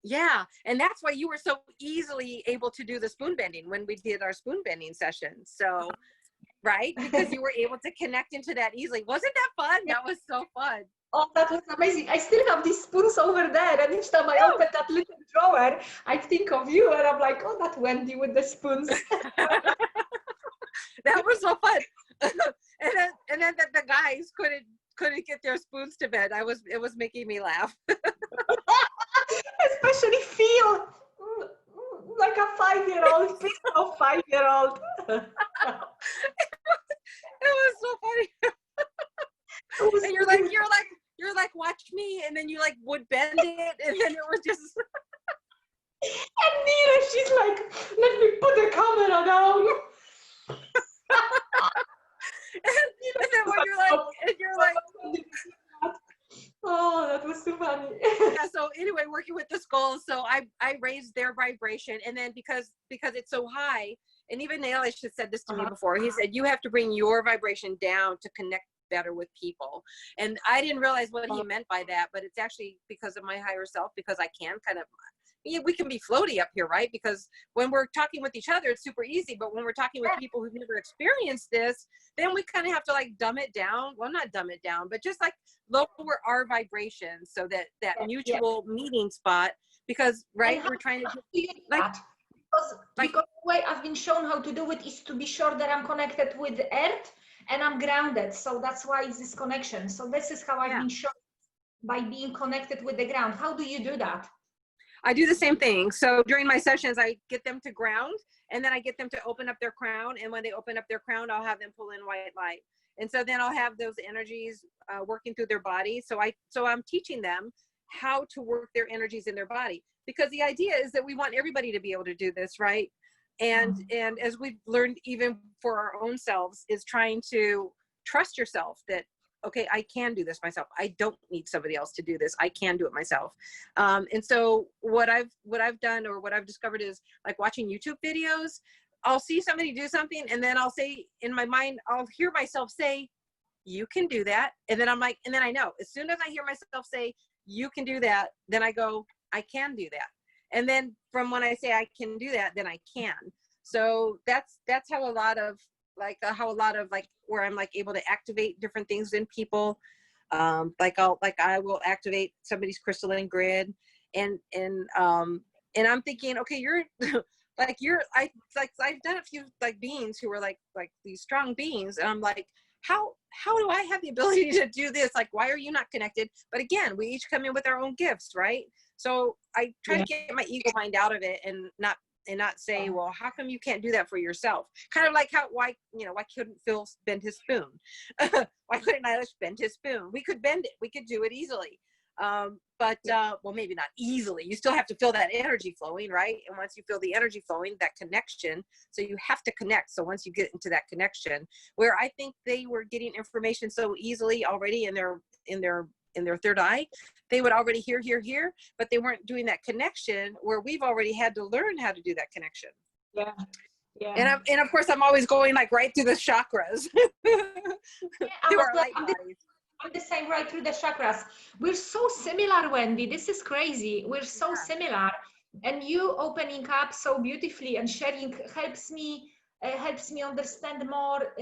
Yeah, and that's why you were so easily able to do the spoon bending when we did our spoon bending session. So, right, because you were able to connect into that easily. Wasn't that fun? That was so fun. Oh, that was amazing. I still have these spoons over there, and each time I open that little drawer, I think of you, and I'm like, oh, that Wendy with the spoons. That was so fun. and then the guys couldn't get their spoons to bed. It was making me laugh. Especially Phil, like a 5-year-old, big of 5-year-old. It was so funny. And you're like, watch me, and then you like would bend it, and then it was just. And Nina, she's like, let me put the camera down. and then when you're like, oh, that was so funny. yeah. So anyway, working with the skulls, so I raised their vibration, and then because it's so high, and even Eliza said this to me before. He said you have to bring your vibration down to connect better with people, and I didn't realize what he meant by that, but it's actually because of my higher self, because I can kind of. Yeah, we can be floaty up here, right? Because when we're talking with each other, it's super easy. But when we're talking with people who've never experienced this, then we kind of have to like dumb it down. Well, not dumb it down, but just like lower our vibrations so that mutual meeting spot. Because right, we're trying to like because the way I've been shown how to do it is to be sure that I'm connected with the earth and I'm grounded. So that's why it's this connection. So this is how I've been shown, by being connected with the ground. How do you do that? I do the same thing. So during my sessions, I get them to ground, and then I get them to open up their crown. And when they open up their crown, I'll have them pull in white light. And so then I'll have those energies working through their body. So I'm teaching them how to work their energies in their body, because the idea is that we want everybody to be able to do this, right? And as we've learned, even for our own selves, is trying to trust yourself that, okay, I can do this myself. I don't need somebody else to do this. I can do it myself. And so what I've done, or what I've discovered, is like watching YouTube videos. I'll see somebody do something, and then I'll say in my mind, I'll hear myself say, you can do that. And then I'm like, and then I know, as soon as I hear myself say, you can do that, then I go, I can do that. And then from when I say I can do that, then I can. So that's how a lot of where I'm like able to activate different things in people. I will activate somebody's crystalline grid, and I'm thinking, okay, you're I've done a few like beings who were like these strong beings, and I'm like, how do I have the ability to do this? Like, why are you not connected? But again, we each come in with our own gifts, right? So I try to get my ego mind out of it, and not say, well, how come you can't do that for yourself? Kind of like why couldn't Phil bend his spoon? Why couldn't Eilish bend his spoon? We could bend it. We could do it easily. Well, maybe not easily. You still have to feel that energy flowing, right? And once you feel the energy flowing, that connection, so you have to connect. So once you get into that connection, where I think they were getting information so easily already in their third eye, they would already hear, but they weren't doing that connection, where we've already had to learn how to do that connection. Yeah. And of course, I'm always going like right through the chakras. I'm the same, right through the chakras. We're so similar, Wendy. This is crazy. We're so similar. And you opening up so beautifully and sharing helps me understand more,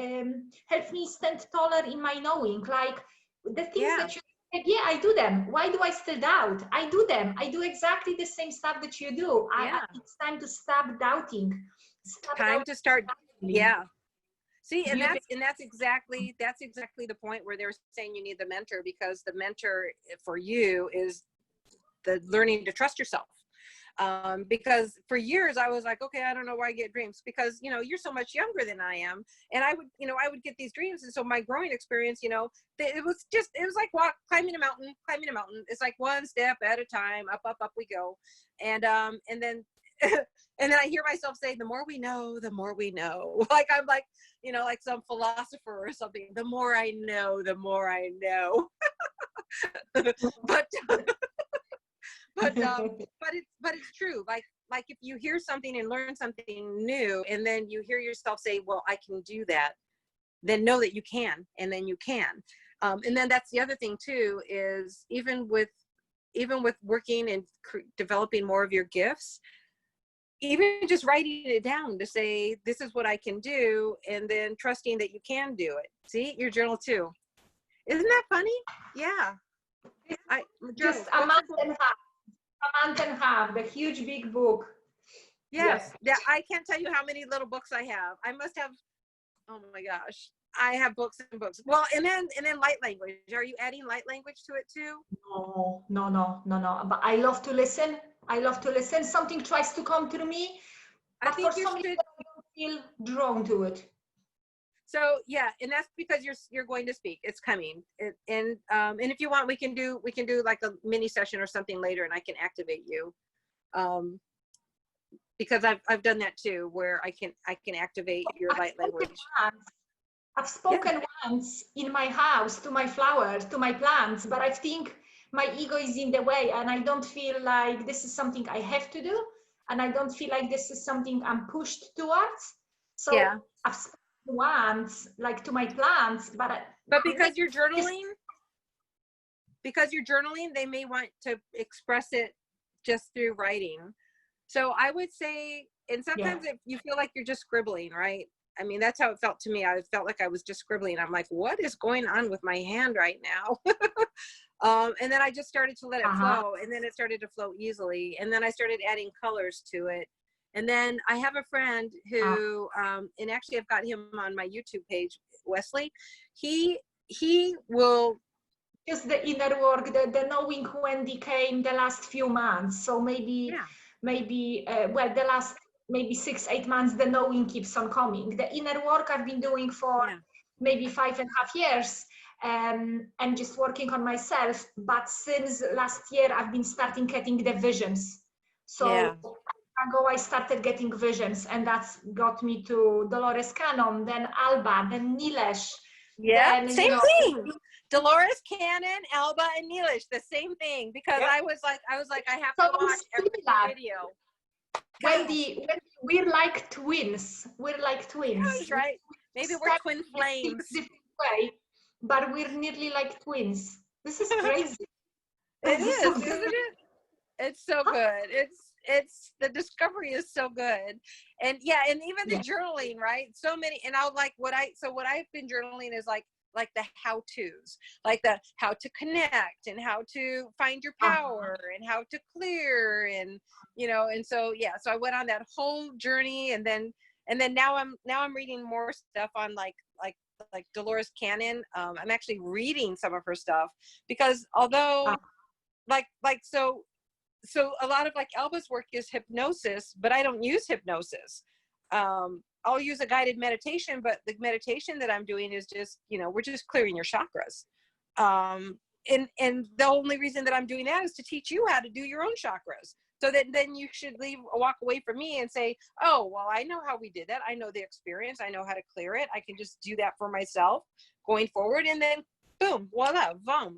helps me stand taller in my knowing. Like the things that you said, I do them. Why do I still doubt? I do them. I do exactly the same stuff that you do. It's time to stop doubting. To start. Yeah. See, and that's exactly the point where they're saying you need the mentor, because the mentor for you is the learning to trust yourself. Because for years I was like, okay, I don't know why I get dreams, because you're so much younger than I am, and I would get these dreams. And so my growing experience, it was like climbing a mountain. It's like one step at a time, up we go. And then and then I hear myself say, the more we know, the more we know. Like I'm like, like some philosopher or something. The more I know, the more I know. but it's true. Like if you hear something and learn something new, and then you hear yourself say, well, I can do that, then know that you can, and then you can. And then that's the other thing too, is even with working and developing more of your gifts, even just writing it down to say, this is what I can do, and then trusting that you can do it. See, your journal too. Isn't that funny? Yeah. Just journals, a books month and books. and a half. A month and a half, the huge big book. Yes, yeah, I can't tell you how many little books I have. I must have, oh my gosh, I have books and books. Well, and then light language. Are you adding light language to it too? No. But I love to listen. I love to listen. Something tries to come through me, I but for think you some reason should. I don't feel drawn to it. So yeah, and that's because you're going to speak. It's coming, and if you want, we can do like a mini session or something later, and I can activate you. Because I've done that too, where I can activate your light language. I've spoken once in my house to my flowers, to my plants, but I think my ego is in the way, and I don't feel like this is something I have to do, and I don't feel like this is something I'm pushed towards. So yeah, I've spoken once, like to my plants, but because you're journaling, they may want to express it just through writing. So I would say, and sometimes if you feel like you're just scribbling, right? I mean, that's how it felt to me. I felt like I was just scribbling. I'm like, what is going on with my hand right now? And then I just started to let it flow, and then it started to flow easily. And then I started adding colors to it. And then I have a friend who, and actually I've got him on my YouTube page, Wesley. He will. Just the inner work, the knowing Wendy came the last few months. So maybe the last maybe 6-8 months, the knowing keeps on coming. The inner work I've been doing for maybe 5.5 years, and just working on myself. But since last year, I've been starting getting the visions. So ago I started getting visions, and that's got me to Dolores Cannon, then Alba, then Nilesh. Yeah, then, same thing. Dolores Cannon, Alba, and Neelish, the same thing. Because I was like, I have to watch every video. Wendy, we're like twins. We're like twins. That's right. Maybe we're twin flames. Different way, but we're nearly like twins. This is crazy. It is, isn't it? It's so good. It's the discovery is so good. And and even the journaling, right? So many, and I'll like what I've been journaling is like the how-tos, like the how to connect and how to find your power and how to clear, and and so so I went on that whole journey, and then now I'm reading more stuff on like Dolores Cannon. I'm actually reading some of her stuff, because although so a lot of like Alba's work is hypnosis, but I don't use hypnosis. I'll use a guided meditation, but the meditation that I'm doing is just, we're just clearing your chakras. And the only reason that I'm doing that is to teach you how to do your own chakras. So that then you should walk away from me and say, oh, well, I know how we did that. I know the experience. I know how to clear it. I can just do that for myself going forward. And then boom, voila, boom,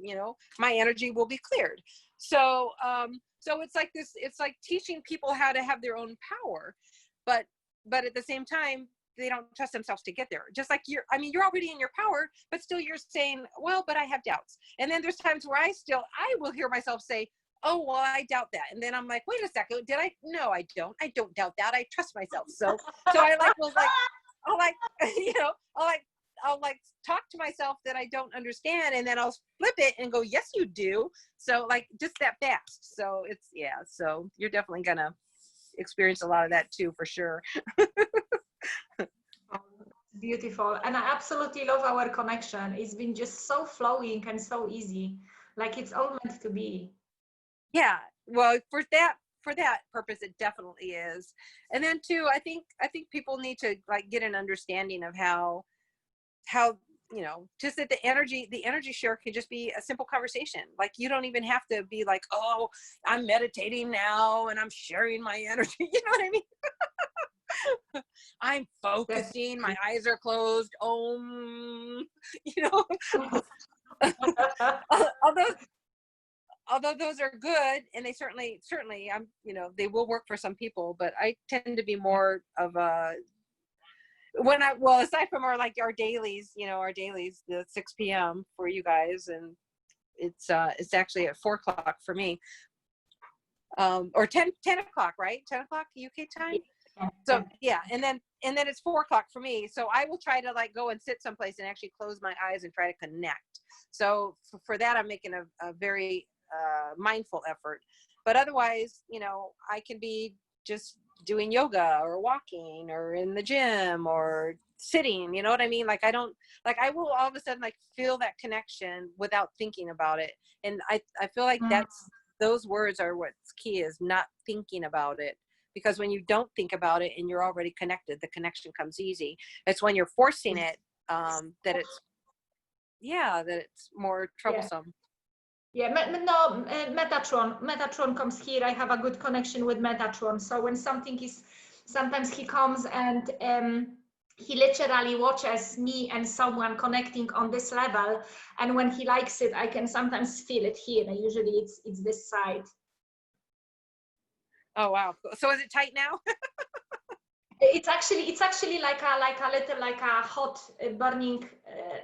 my energy will be cleared. So, so it's like this, it's like teaching people how to have their own power, but at the same time, they don't trust themselves to get there. Just like you're already in your power, but still you're saying, well, but I have doubts. And then there's times where I will hear myself say, oh, well, I doubt that. And then I'm like, wait a second, no, I don't doubt that. I trust myself. So I'll talk to myself that I don't understand, and then I'll flip it and go, yes, you do. So like just that fast. So it's, so you're definitely gonna experience a lot of that too, for sure. Beautiful. And I absolutely love our connection. It's been just so flowing and so easy. Like it's all meant to be. Yeah. Well, for that purpose, it definitely is. And then too, I think people need to like get an understanding of how just that the energy share can just be a simple conversation. Like you don't even have to be like, oh, I'm meditating now and I'm sharing my energy. You know what I mean? I'm focusing, my eyes are closed. Although those are good, and they certainly they will work for some people, but I tend to be more of a, aside from our dailies, the 6 p.m. for you guys, and it's actually at 4 o'clock for me, or 10 o'clock, right? 10 o'clock UK time. So yeah, and then it's 4 o'clock for me. So I will try to like go and sit someplace and actually close my eyes and try to connect. So for that, I'm making a very mindful effort. But otherwise, you know, I can be just doing yoga or walking or in the gym or sitting, you know what I mean? Like I don't, like I will all of a sudden like feel that connection without thinking about it. And I feel like those words are what's key, is not thinking about it. Because when you don't think about it and you're already connected, the connection comes easy. It's when you're forcing it that it's more troublesome. Yeah, Metatron comes here. I have a good connection with Metatron. So when something is, sometimes he comes and he literally watches me and someone connecting on this level. And when he likes it, I can sometimes feel it here. And usually it's this side. Oh wow! So is it tight now? It's actually like a little, like a hot burning,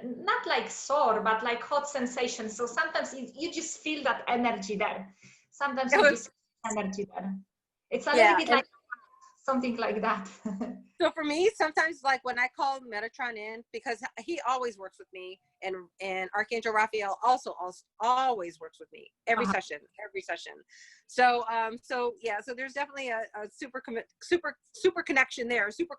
not like sore, but like hot sensation. So sometimes you just feel that energy there. Sometimes you just feel energy there. It's a little bit like something like that. So for me, sometimes like when I call Metatron in, because he always works with me, and Archangel Raziel also always works with me every session. So so there's definitely a super connection there. Super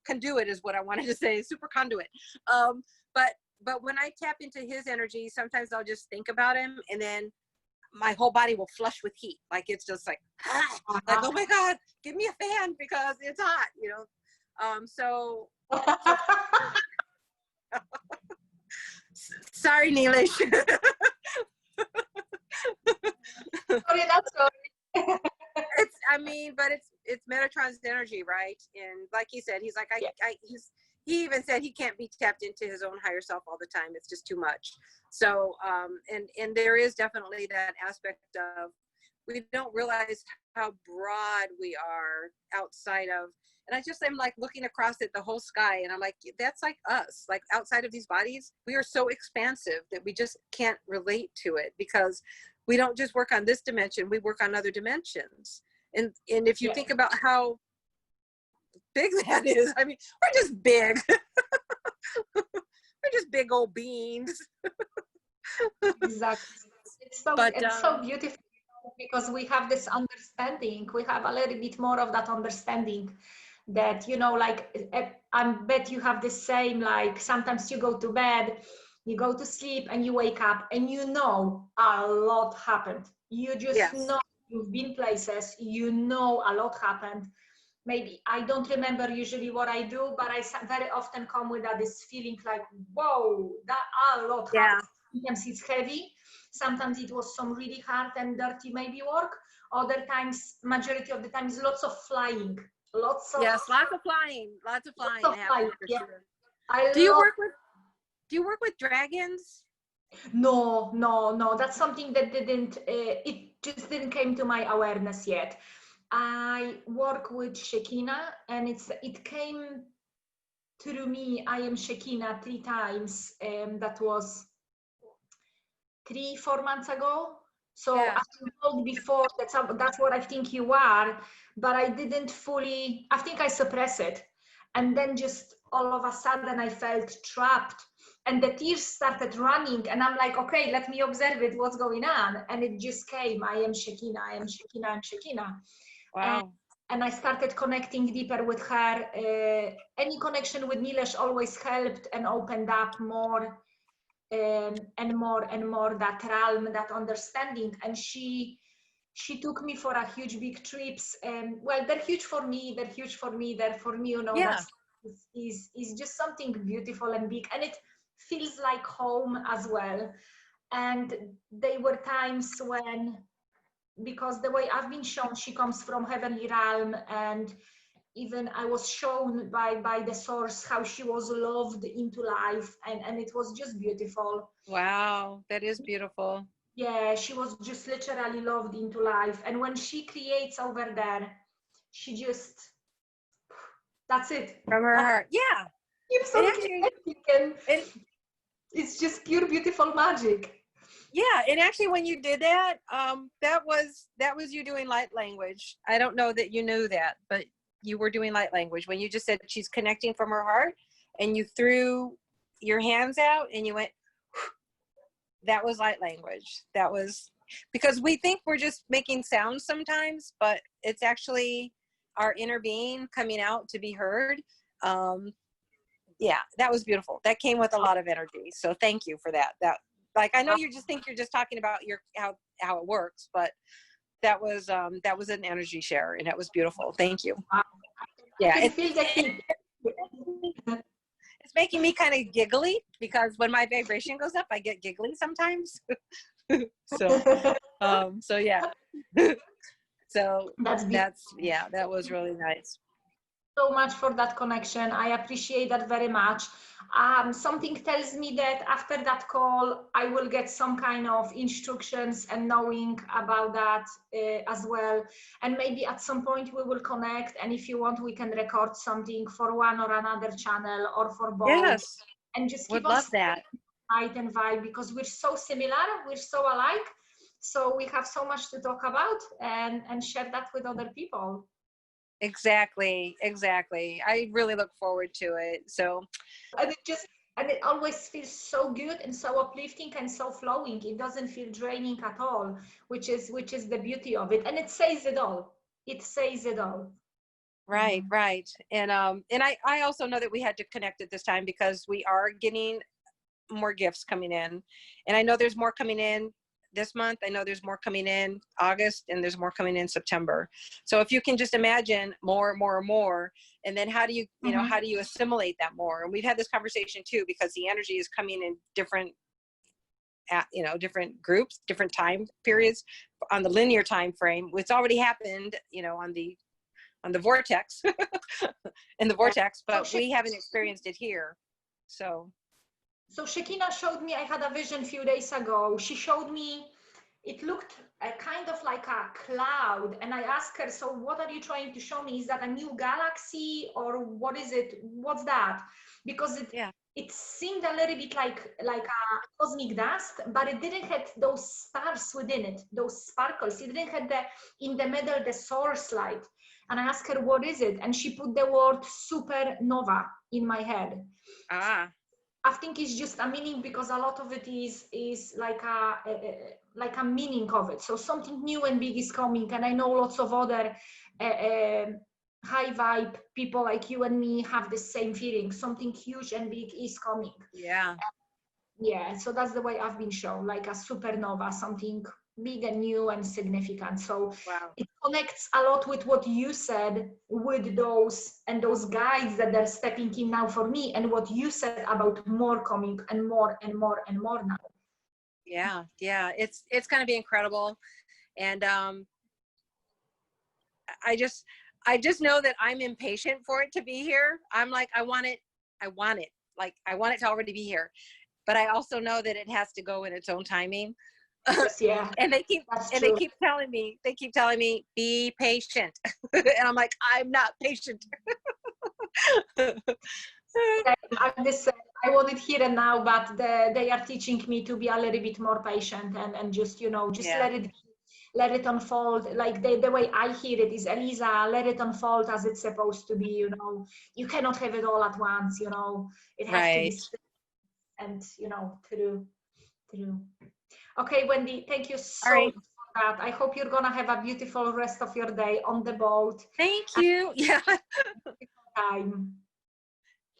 conduit is what I wanted to say. Super conduit. But when I tap into his energy, sometimes I'll just think about him, and then my whole body will flush with heat. Like it's just like, like, oh my God, give me a fan because it's hot, you know? Sorry, Neelish. Sorry, that's sorry. But it's Metatron's energy, right? And like he said, he's like, he even said he can't be tapped into his own higher self all the time. It's just too much. So, and there is definitely that aspect of, we don't realize how broad we are outside of, and I'm like looking across at the whole sky, and I'm like, that's like us, like outside of these bodies, we are so expansive that we just can't relate to it, because we don't just work on this dimension, we work on other dimensions. And if you think about how big that is, I mean, we're just big. We're just big old beings. Exactly. It's so beautiful, because we have this understanding. We have a little bit more of that understanding that, you know, like I bet you have the same, like sometimes you go to bed, you go to sleep, and you wake up and you know a lot happened. You just know, you've been places, you know a lot happened. Maybe I don't remember usually what I do, but I very often come with this feeling like, whoa, that a lot happened. Sometimes it's heavy, sometimes it was some really hard and dirty maybe work. Other times, majority of the time, is lots of flying. Lots of flying. Yeah. Do you work with dragons? No. That's something that it just didn't came to my awareness yet. I work with Shekinah, and it came through me. I am Shekinah 3 times. That was 3-4 months ago. So as you told before, that's what I think you are, but I didn't fully, I think I suppressed it. And then just all of a sudden I felt trapped, and the tears started running, and I'm like, okay, let me observe it, what's going on? And it just came, I am Shekinah, I am Shekinah, I'm Shekinah. Wow. And I started connecting deeper with her. Any connection with Nilesh always helped and opened up more. And more that realm, that understanding. And she took me for a huge big trips, and well, they're huge for me, they're for me, you know. That is just something beautiful and big, and it feels like home as well. And there were times when, because the way I've been shown, she comes from heavenly realm, and even I was shown by the source how she was loved into life, and it was just beautiful. Wow, that is beautiful. Yeah, she was just literally loved into life. And when she creates over there, she just, that's it. From her heart. Yeah. It's just pure beautiful magic. Yeah, and actually when you did that, that was you doing light language. I don't know that you knew that, but you were doing light language, when you just said she's connecting from her heart, and you threw your hands out and you went, that was light language. That was, because we think we're just making sounds sometimes, but it's actually our inner being coming out to be heard. Yeah, that was beautiful. That came with a lot of energy. So thank you for that. That, like, I know you just think you're just talking about your how it works, but that was an energy share, and that was beautiful. Thank you. Yeah, I can feel the heat. it's making me kind of giggly, because when my vibration goes up, I get giggly sometimes. So yeah. So yeah, that was really nice. So much for that connection. I appreciate that very much. Something tells me that after that call, I will get some kind of instructions and knowing about that as well. And maybe at some point we will connect. And if you want, we can record something for one or another channel or for both. Yes. And just Would keep love that. light and vibe, because we're so similar, we're so alike. So we have so much to talk about and share that with other people. Exactly. I really look forward to it. So, and it always feels so good and so uplifting and so flowing. It doesn't feel draining at all, which is the beauty of it. And it says it all. Right. And I also know that we had to connect at this time because we are getting more gifts coming in, and I know there's more coming in this month. I know there's more coming in August, and there's more coming in September. So if you can just imagine more, and then how do you, you know, how do you assimilate that more? And we've had this conversation too, because the energy is coming in different, different groups, different time periods on the linear time frame. It's already happened, on the vortex, in the vortex, but we haven't experienced it here. So Shekina showed me, I had a vision a few days ago. She showed me, it looked kind of like a cloud. And I asked her, so what are you trying to show me? Is that a new galaxy, or what is it? What's that? Because it seemed a little bit like a cosmic dust, but it didn't have those stars within it, those sparkles. It didn't have in the middle, the source light. And I asked her, what is it? And she put the word supernova in my head. I think it's just a meaning, because a lot of it is like a meaning of it. So something new and big is coming, and I know lots of other high vibe people like you and me have the same feeling. Something huge and big is coming. Yeah. So that's the way I've been shown, like a supernova, something big and new and significant. So it connects a lot with what you said, with those guides that are stepping in now for me, and what you said about more coming and more and more and more now. Yeah, it's going to be incredible. And I just know that I'm impatient for it to be here. I'm like, I want it like I want it to already be here, but I also know that it has to go in its own timing. Yeah. And they keep telling me, be patient. And I'm like, I'm not patient. I'm the same. I want it here and now, but they are teaching me to be a little bit more patient and just let it unfold. Like the way I hear it is, Eliza, let it unfold as it's supposed to be. You cannot have it all at once. It has to be still and through. Okay, Wendy, thank you so much for that. I hope you're gonna have a beautiful rest of your day on the boat. Thank you. Yeah. Time.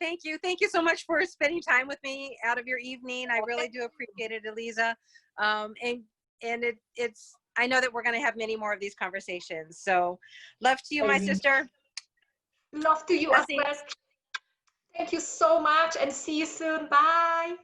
Thank you so much for spending time with me out of your evening. I really do appreciate it, Eliza. And it's I know that we're going to have many more of these conversations. So love to you, my sister. Love to you as well. Thank you so much, and see you soon. Bye.